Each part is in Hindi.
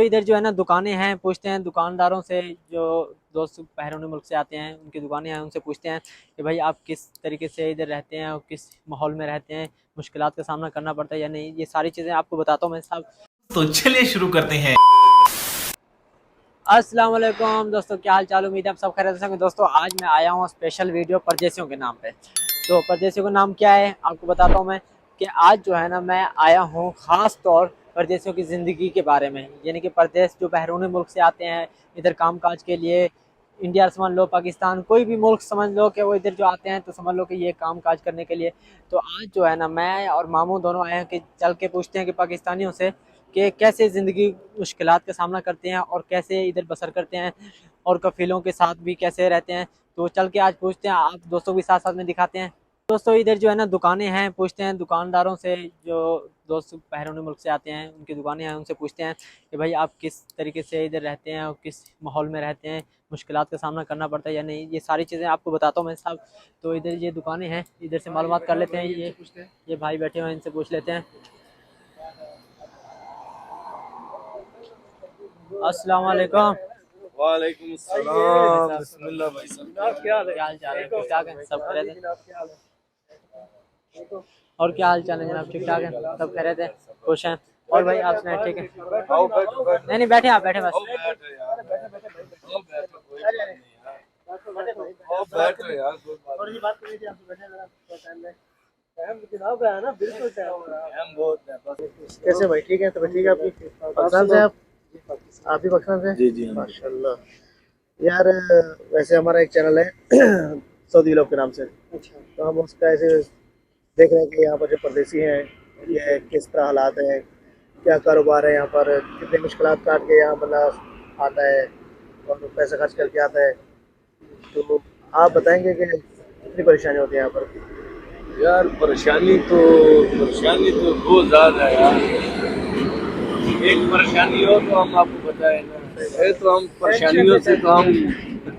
तो इधर जो है ना दुकानें हैं, पूछते हैं दुकानदारों से, जो दोस्त बैरून मुल्क से आते हैं उनकी दुकानें हैं, उनसे पूछते हैं कि भाई आप किस तरीके से इधर रहते हैं और किस माहौल में रहते हैं, मुश्किलात का सामना करना पड़ता है या नहीं। ये सारी चीज़ें आपको बताता हूँ मैं साहब। तो चलिए शुरू करते हैं। अस्सलाम वालेकुम दोस्तों, क्या हाल चाल, उम्मीद है आप सब खैरियत से होंगे। दोस्तों आज मैं आया हूँ स्पेशल वीडियो परदेसियों के नाम पे। तो परदेसियों का नाम क्या है आपको बताता हूँ मैं, कि आज जो है ना मैं आया हूँ ख़ास तौर परदेसियों की ज़िंदगी के बारे में। यानी कि परदेश जो बैरून मुल्क से आते हैं इधर काम काज के लिए, इंडिया समझ लो, पाकिस्तान, कोई भी मुल्क समझ लो कि वो इधर जो आते हैं तो समझ लो कि ये काम काज करने के लिए। तो आज जो है ना मैं और मामू दोनों आए हैं कि चल के पूछते हैं कि पाकिस्तानियों से कि कैसे ज़िंदगी मुश्किलात का सामना करते हैं और कैसे इधर बसर करते हैं और कफ़ीलों के साथ भी कैसे रहते हैं। तो चल के आज पूछते हैं, आप दोस्तों भी साथ साथ में दिखाते हैं। दोस्तों इधर जो है ना दुकानें हैं, पूछते हैं दुकानदारों से, जो दोस्त बैरून मुल्क से आते हैं उनकी दुकानें हैं, उनसे पूछते हैं कि भाई आप किस तरीके से इधर रहते हैं और किस माहौल में रहते हैं, मुश्किलात का सामना करना पड़ता है या नहीं। ये सारी चीज़ें आपको बताता हूँ मैं साहब। तो इधर ये दुकानें हैं, इधर से मालूमात कर लेते हैं। ये भाई बैठे हुए हैं, इनसे पूछ लेते हैं। अस्सलाम वालेकुम। वालेकुम अस्सलाम। बिस्मिल्लाह भाई साहब। क्या हाल चाल है, ठीक ठाक है सब, खैरियत है? और क्या हाल चाल है जनाब, ठीक ठाक है सब, खैरियत है, खुश हैं। और भाई आप सुनाए, ठीक है? आओ बैठो बैठो। नहीं नहीं, बैठे आप, बैठे बस। आओ बैठो यार। आओ बैठो, कोई बात नहीं यार। आओ बैठो यार, कोई बात नहीं। हम बहुत है बस। कैसे भाई, ठीक है? तो ठीक है आपकी? पाकिस्तान से आप भी पाकिस्तान से? जी जी। माशाल्लाह यार। वैसे हमारा एक चैनल है सऊदी लोग के नाम से। तो हम उसका ऐसे देख रहे हैं कि यहाँ पर जो परदेसी हैं ये किस तरह हालात हैं, क्या कारोबार है यहाँ पर, कितने मुश्किलात काट के यहाँ बंदा आता है और पैसा खर्च करके आता है। तो आप बताएंगे कि कितनी परेशानी होती है यहाँ पर? यार परेशानी तो बहुत ज्यादा है यार। एक परेशानी हो तो हम आपको बताए ना, है तो हम परेशानियों से तो हम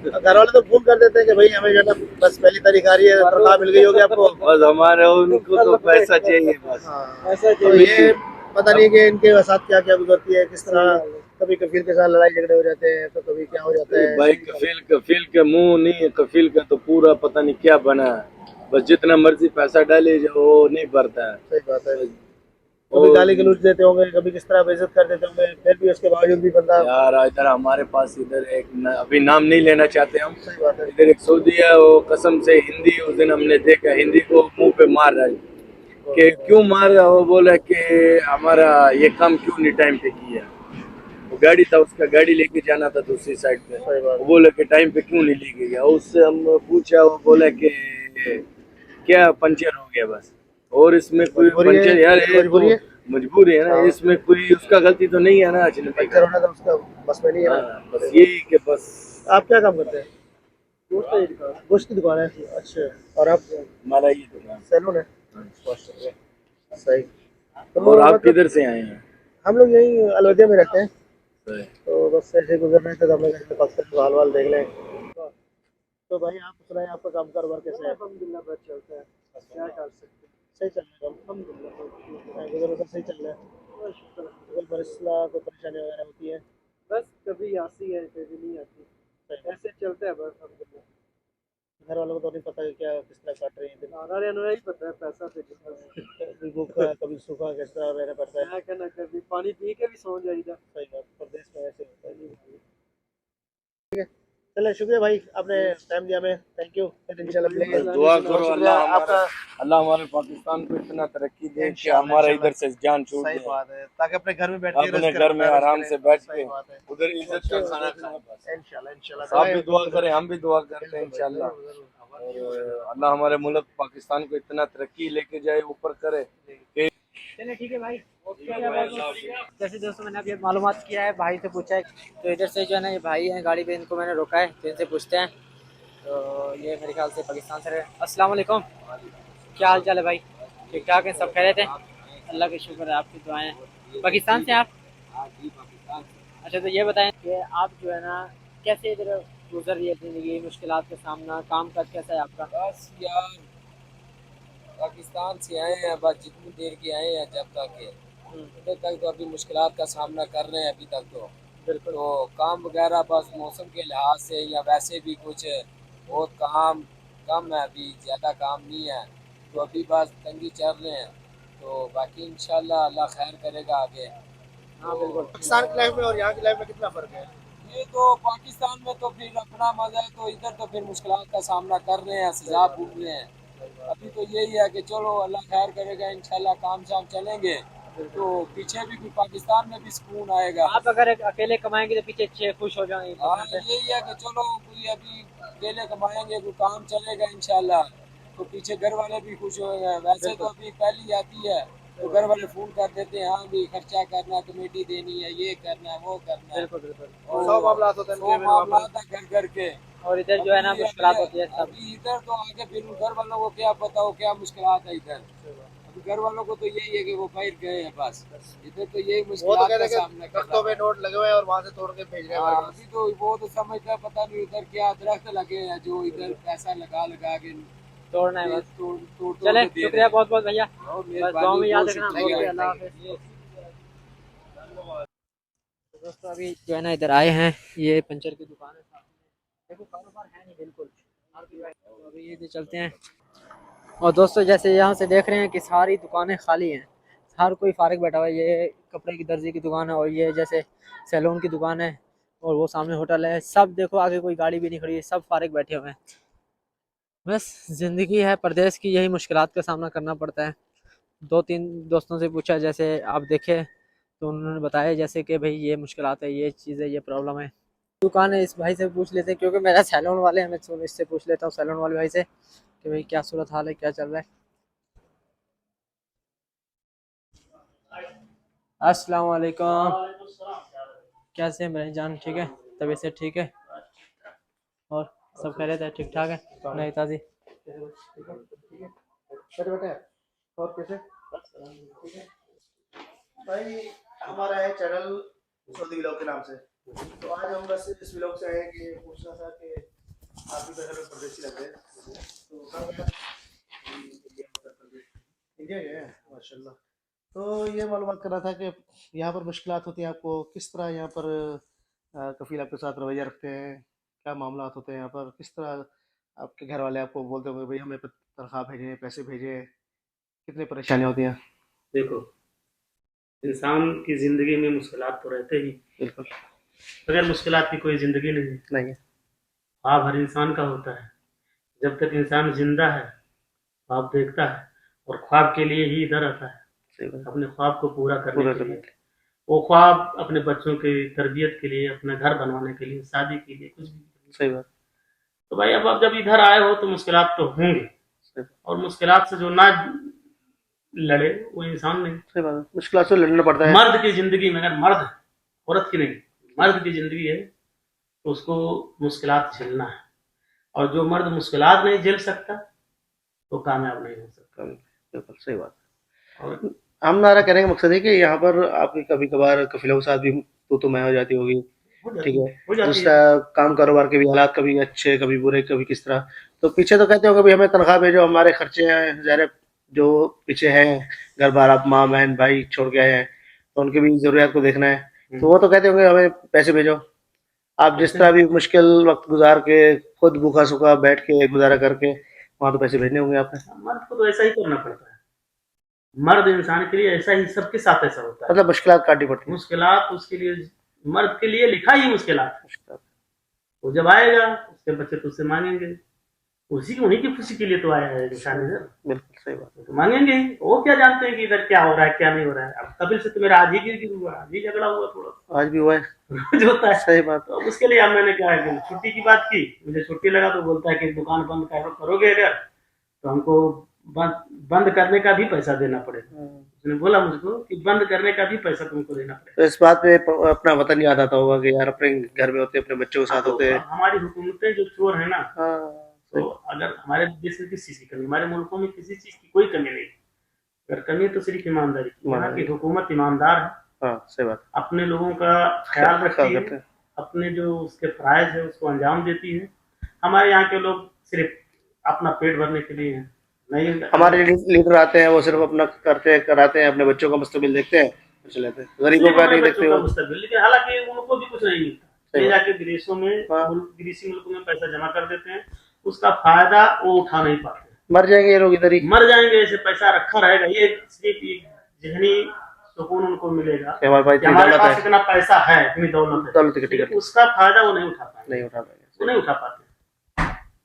घर वाले तो फोन कर देते हैं कि भाई हमें जो है ना बस पहली तारीख आ रही है, तनख्वाह मिल गई होगी आपको। बस हमारे उनको तो पैसा चाहिए बस। हाँ, तो ये पता नहीं कि इनके साथ क्या क्या गुजरती है, किस तरह कभी कफील के साथ लड़ाई झगड़े हो जाते हैं तो कभी क्या हो जाता अरे है। भाई कफील के मुंह नहीं है, कफील का तो पूरा पता नहीं क्या बना है। बस जितना मर्जी पैसा डाले जो वो नहीं भरता है। सही बात है। बस। कभी और गाली गलौज देते होंगे, कभी किस तरह बेइज्जत कर देते होंगे, फिर भी उसके बावजूद भी बंदा। यार इधर हमारे पास इधर अभी नाम नहीं लेना चाहते हम। सही बात है। इधर एक सऊदी है, वो कसम से हिंदी, उस दिन हमने देखा हिंदी को मुंह पे मार रहा है कि क्यों मार रहा है। वो बोला कि हमारा ये काम क्यों नहीं टाइम पे किया। वो गाड़ी था उसका, गाड़ी लेके जाना था दूसरी साइड पे। सही बात वो बोला कि टाइम पे क्यों नहीं लेके गया। उससे हम पूछा, वो बोला कि क्या पंचर हो गया बस। और इसमें कोई मजबूरी है, पंचर यार इसकी है तो मजबूरी है। मजबूरी है ना, हाँ, इसमें कोई उसका गलती तो नहीं है ना अजनबी पंचर का। होना तो उसका बस में नहीं है ना। हाँ, बस यही कि बस। आप क्या काम करते हैं? गोश्त की दुकान है। अच्छा। और आप? हमारा ये दुकान। सैलून है। माशाल्लाह। सही। तो और आप मतलब किधर से आए हैं? हम लोग यही अयोध्या में रहते हैं। सही। तो बस ऐसे गुजर रहे थे तो हमने कहा पाकिस्तान का हाल वाल देख लें। तो भाई आप सुनाए, आपका काम कारोबार कैसे है? अल्हम्दुलिल्लाह बस चलता है। क्या कर सकते हैं, सही चल रहा है अल्हम्दुलिल्लाह। गुजर उधर सही चल रहा है। कोई मसला, कोई परेशानी वगैरह होती है? बस कभी आती है कभी नहीं आती, ऐसे चलता है बस अल्हम्दुलिल्लाह। घर वालों को तो नहीं पता कि क्या किस तरह काट रहे हैं दिन। खाना ही पता है, पैसा पे कभी भूखा कभी सूखा किस तरह रहना पड़ता है। कहना कभी पानी पी के भी सो जाइएगा। सही बात, प्रदेश में ऐसे होता है। ठीक है, चले, शुक्रिया भाई, आपने टाइम दिया हमें, थैंक यू। फिर इंशाल्लाह मिलेंगे। दुआ करो शुक्रिया आपका। अल्लाह हमारे पाकिस्तान को इतना तरक्की दे कि इंशाल्लाह हमारा इंशाल्लाह। इधर से जान छूट सही जाए। बात है, ताकि अपने घर में बैठ के अपने रेस्ट घर में करें, आराम से बैठ सही के बात है। उधर इज्जत का खाना खाएं बस। इंशाल्लाह इंशाल्लाह। आप भी दुआ करें, हम भी दुआ करते हैं इंशाल्लाह। और अल्लाह हमारे मुल्क पाकिस्तान को इतना तरक्की लेके जाए, ऊपर करे कि चलिए ठीक है भाई, जैसे दोस्तों मैंने अभी मालूमात किया है, भाई से पूछा है। तो इधर से जो है ना ये भाई हैं गाड़ी पे, इनको मैंने रोका है, तो इनसे पूछते हैं। तो ये मेरे ख्याल से पाकिस्तान से रहे। अस्सलाम वालेकुम, क्या हाल चाल है भाई, ठीक ठाक है सब, खैरियत है? अल्लाह का शुक्र है, आपकी दुआएं। पाकिस्तान से आप? अच्छा, तो ये बताएं कि आप जो है ना कैसे इधर गुजर रही है ज़िंदगी, मुश्किलात का सामना, काम काज कैसा है आपका? बस यार पाकिस्तान से आए हैं, बस जितनी देर के आए हैं जब तक है इधर तक तो अभी मुश्किलात का सामना कर रहे हैं अभी तक तो। बिल्कुल। तो काम वगैरह बस मौसम के लिहाज से या वैसे भी कुछ बहुत काम कम है, अभी ज़्यादा काम नहीं है, तो अभी बस तंगी चल रहे हैं। तो बाकी इंशाल्लाह अल्लाह खैर करेगा आगे। हाँ तो बिल्कुल। पाकिस्तान की लाइफ में और यहाँ की लाइफ में कितना फ़र्क है? ये तो पाकिस्तान में तो फिर अपना मजा है, तो इधर तो फिर मुश्किलात का सामना कर रहे हैं, सजा भोग रहे हैं। अभी तो यही है कि चलो अल्लाह खैर करेगा, इंशाल्लाह काम शाम चलेंगे तो पीछे भी पाकिस्तान में भी सुकून आएगा। आप अगर अकेले कमाएंगे तो पीछे अच्छे खुश हो जाएंगे हाँ यहाँ पे। यही है कि चलो कोई अभी अकेले कमाएंगे, कोई काम चलेगा इंशाल्लाह, तो पीछे घर वाले भी खुश होंगे। वैसे तो अभी पहली आती है तो घर वाले फोन कर देते हैं, हाँ भी खर्चा करना, कमेटी देनी है, ये करना है, वो करना है। बिल्कुल बिल्कुल। और 100 मामला होते हैं सौ इनके, फिर वहाँ मामला पर था घर घर के। और इधर जो है ना अभी मुश्किलात अभी होती है सब। अभी इधर तो आगे फिर घर वालों को क्या पता हो क्या मुश्किलात है इधर। अभी घर वालों को तो यही है कि वो बाहर गए हैं बस। इधर तो यही वो तो मुश्किलात कहते का हैं कि सामना कर तख्तों रहा में है। नोट लगे हुए हैं और वहाँ से तोड़ के भेज रहे हैं हमारे हाँ, पास। अभी तो वो तो समझता है, पता नहीं उधर क्या दरख्त लगे हैं जो इधर पैसा लगा लगा के तोड़ना है बस। तोड़ तोड़ तोड़ चले के दे रहे शुक्रिया हैं। बहुत बहुत भैया, बहुत बस दुआ में मेहरबानी, याद बहुत रखना। शुक्रिया। ओके, अल्लाह हाफिज़। दोस्तों अभी जो है ना इधर आए हैं, ये पंचर की दुकान है साथ में। देखो कारोबार है नहीं बिल्कुल। तो अभी ये चलते हैं। और दोस्तों जैसे यहाँ से देख रहे हैं कि सारी दुकानें खाली हैं, हर कोई फारिग बैठा हुआ है। ये कपड़े की दर्जी की दुकान है, और ये जैसे सैलून की दुकान है, और वो सामने होटल है। सब देखो आगे कोई गाड़ी भी नहीं खड़ी है, सब फारिग बैठे हुए हैं। बस ज़िंदगी है परदेश की, यही मुश्किलात का सामना करना पड़ता है। दो तीन दोस्तों से पूछा, जैसे आप देखे तो उन्होंने बताया जैसे कि भाई ये मुश्किलात है, ये चीज़ है, ये प्रॉब्लम है। दुकान है, इस भाई से पूछ लेते हैं क्योंकि मेरा सैलून वाले हैं। मैं इससे पूछ लेता हूँ सैलून वाले भाई से कि भाई क्या सूरत हाल है, क्या चल रहा है। अस्सलाम वालेकुम। कैसे हैं मेरी जान, ठीक है? तबीयत से ठीक है? और सब खैरियत है, ठीक ठाक है? नहीं ताज़ी। बैठे बैठे और कैसे? ठीक है भाई, हमारा है चैनल सऊदी व्लॉग के नाम से। तो आज हम बस इस व्लॉग से आए कि पूछना था कि आप भी पहले परदेसी रहते हैं, तो कहाँ गए आप? इंडिया गए हैं, माशाल्लाह। तो ये मालूमात करना था कि यहाँ पर मुश्किलात होती हैं आपको, किस तरह यहाँ पर कफील आपके साथ रवैया रखते हैं, क्या मामला होते हैं यहाँ पर, किस तरह आपके घर वाले आपको बोलते होंगे भाई हमें तनख्वाह भेजें, पैसे भेजें, कितनी परेशानियाँ होती हैं? देखो, इंसान की ज़िंदगी में मुश्किलात तो रहते ही। बिल्कुल। बगैर मुश्किलात की कोई ज़िंदगी नहीं है। नहीं है। ख्वाब हर इंसान का होता है। जब तक इंसान जिंदा है ख्वाब देखता है, और ख्वाब के लिए ही इधर आता है, सही बात। अपने ख्वाब को पूरा करने पूरा के करने लिए। वो ख्वाब अपने बच्चों की तरबियत के लिए, अपना घर बनवाने के लिए, शादी के लिए, कुछ भी। सही बात। तो भाई अब आप जब इधर आए हो तो मुश्किलात तो होंगे, सही और मुश्किलात से जो ना लड़े वो इंसान नहीं। सही बात है, मुश्किल से लड़ना पड़ता है। मर्द की जिंदगी में, अगर मर्द है, औरत की नहीं, मर्द की जिंदगी है तो उसको मुश्किलात झेलना है। और जो मर्द मुश्किलात नहीं झेल सकता तो कामयाब नहीं हो सकता। बिल्कुल सही बात। और हमारा कहने का मकसद है कि यहाँ पर आपकी कभी कभार कफिलों के साथ भी तो मैं हो जाती होगी, ठीक है? हो जाती दूसरा है। काम कारोबार के भी हालात कभी अच्छे कभी बुरे कभी किस तरह, तो पीछे तो कहते होंगे भाई हमें तनख्वाह भेजो, हमारे खर्चे हैं ज़ाहिर है, जो पीछे हैं घर बार, आप माँ बहन भाई छोड़ के आए हैं तो उनकी भी ज़रूरियात को देखना है, तो वो तो कहते होंगे हमें पैसे भेजो। आप जिस तरह भी मुश्किल वक्त गुजार के खुद भूखा सूखा बैठ के गुजारा करके वहाँ तो पैसे भेजने होंगे आपने। मर्द को तो ऐसा ही करना पड़ता है। मर्द इंसान के लिए ऐसा ही, सबके साथ ऐसा होता है। मतलब मुश्किलात काटनी पड़ती है। मुश्किलात उसके लिए, मर्द के लिए लिखा ही मुश्किलात। वो जब आएगा उसके बच्चे तुझसे मांगेंगे, उन्हीं की खुशी के लिए तो आया है इंसान इधर। बिल्कुल सही बात। तो मांगेंगे ही। वो क्या जानते हैं कि इधर क्या हो रहा है क्या नहीं हो रहा है। अब कपिल से तो मेरा आज ही गिर हुआ, आज ही झगड़ा हुआ थोड़ा, आज भी हुआ है। रोज होता है। सही बात। तो उसके लिए अब मैंने क्या है, छुट्टी की बात की, मुझे छुट्टी लगा तो बोलता है कि दुकान बंद करोगे अगर तो हमको बंद करने का भी पैसा देना पड़ेगा। उसने बोला मुझको कि बंद करने का भी पैसा तुमको देना पड़ेगा। तो इस बात पे अपना वतन याद आता होगा कि यार अपने घर में होते, अपने बच्चों के साथ तो होते। हमारी हुकूमतें जो चोर है ना, हाँ तो अगर हमारे देश में किस चीज की कमी, हमारे मुल्कों में किसी चीज की कोई कमी नहीं, अगर कमी है तो सिर्फ ईमानदारी की। यहाँ की हुकूमत ईमानदार है। हाँ सही बात। अपने लोगों का ख्याल रखती है, अपने जो उसके फराइज है उसको अंजाम देती है। हमारे यहाँ के लोग सिर्फ अपना पेट भरने के लिए नहीं हमारे लीडर आते हैं, वो सिर्फ अपना करते हैं, कराते हैं, अपने बच्चों का मुस्तकबिल देखते हैं, चले जाते हैं, गरीबों का नहीं देखते का वो। मुस्तकबिल, लेकिन हालांकि उनको भी कुछ नहीं मिलता, सही ले बात। जाके विदेशों में हाँ। विदेशी मुल्कों में पैसा जमा कर देते हैं, उसका फायदा वो उठा नहीं पाते, मर जाएंगे ये लोग इधर ही। मर जाएंगे, ऐसे पैसा रखा रहेगा, ये सिर्फ एक जहनी सुकून उनको मिलेगा कि हमारे पास कि इतनी हमारे दौलत पास है, इतना पैसा है, इतनी दौलत है, दौलत की टिकट लेकिन उसका फायदा वो नहीं उठा पाएंगे, नहीं उठा पाएंगे। वो नहीं उठा पाते,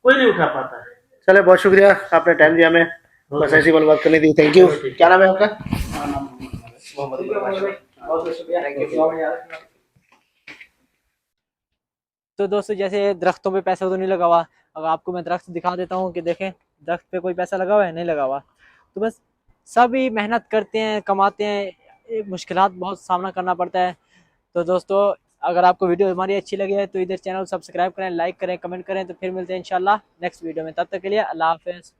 कोई नहीं उठा पाता है। चले, बहुत शुक्रिया, आपने टाइम दिया हमें, बस ऐसी बात करनी थी। Thank you. क्या नाम है आपका? मोहम्मद। तो दोस्तों जैसे दरख्तों पे पैसा तो नहीं लगा हुआ, अगर आपको मैं दरख्त दिखा देता हूँ कि देखें दरख्त पे कोई पैसा लगा हुआ है, नहीं लगा हुआ। तो बस सभी मेहनत करते हैं, कमाते हैं, एक मुश्किलात बहुत सामना करना पड़ता है। तो दोस्तों अगर आपको वीडियो हमारी अच्छी लगी है तो इधर चैनल सब्सक्राइब करें, लाइक करें, कमेंट करें। तो फिर मिलते हैं इंशाल्लाह नेक्स्ट वीडियो में, तब तक के लिए अल्लाह हाफिज़।